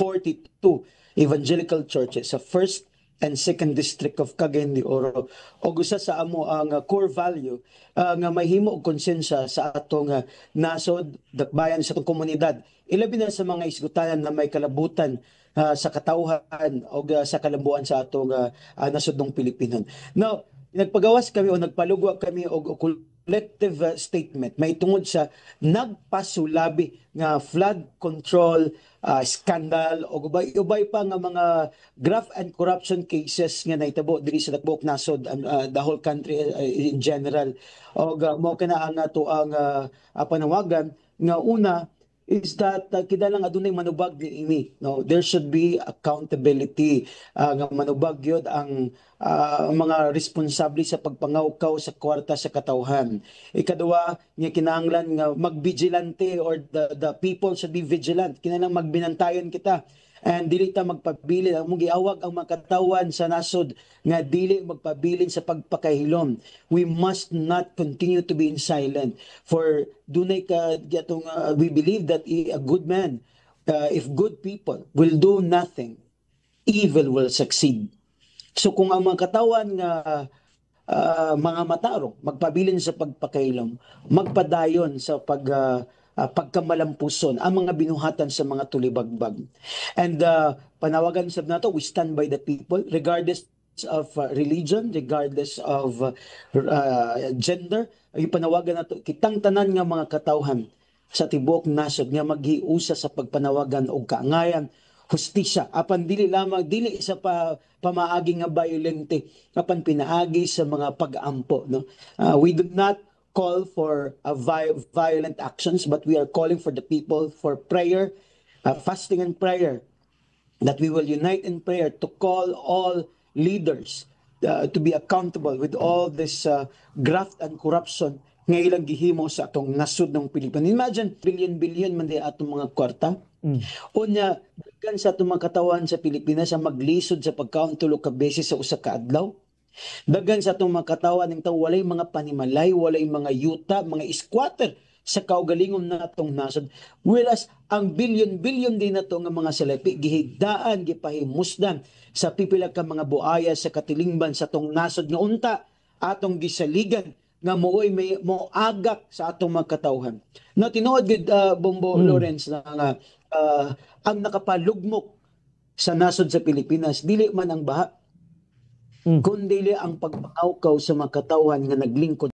42 evangelical churches sa first and second district of Cagayan de Oro. Og usa sa amo ang core value nga mahimo og konsensya sa atong nasod, dakbayan sa atong komunidad. Ilabi na sa mga isgutanan na may kalabutan sa katawhan o sa kalambuan sa atong nasod ng Pilipinon. Now, nagpagawas kami o nagpalugwa kami og collective statement may tungod sa nagpasulabi nga flood control scandal o ubay pa nga mga graft and corruption cases nga nahitabo diri sa dakbuok nasod the whole country in general. O mo kana ang ato ang panawagan nga una is that kidalang adunay manubag ini, no, there should be accountability nga manubag yun ang mga responsable sa pagpangawkaw sa kwarta sa katawhan. Ikaduha nga kinahanglan nga magbigilante or the people should be vigilant, kinahanglan magbinantayon kita and dili ta magpabilin ang giawag ang mga katawan sa nasod nga dili magpabilin sa pagpakahilom. We must not continue to be in silent for dunay ka gatong we believe that a good man if good people will do nothing, evil will succeed. So kung ang mga katawan nga mga matarong magpabilin sa pagpakahilom, magpadayon sa pagkamalampuson ang mga binuhatan sa mga tulibagbag. And panawagan sa nato, we stand by the people regardless of religion, regardless of gender. Ay panawagan nato kitang tanan nga mga katawhan sa tibuok nasod nga maghiusa sa pagpanawagan og kaangayan, hustisya apan dili lamang dili sa pamaagi nga violente apan pinaagi sa mga pag-ampo, no. We do not call for violent actions, but we are calling for the people for prayer, fasting and prayer, that we will unite in prayer to call all leaders to be accountable with all this graft and corruption nga ilang gihimo sa atong nasud ng Pilipinas. Imagine, billion-billion man di atong mga kwarta. Unya, daghan sa atong mga katawan sa Pilipinas ang maglisod sa pagkaon tulo ka beses sa usa ka adlaw. Daghan sa atong mga katawan ng tawo walay mga panimalay, walay mga yuta, mga squatter sa kaugalingom na atong nasod. Whereas ang billion-billion din nato nga mga salapi gihigdaan, gipahimusdan sa pipila ka mga buaya sa katilingban sa atong nasod nga unta atong gisaligan nga mooy may moagak sa atong mga katawhan. No, tinuod gid Bombo Lawrence na ang nakapalugmok sa nasod sa Pilipinas dili man ang baha kundi ang pagpangawkaw sa mga katawhan nga naglingkod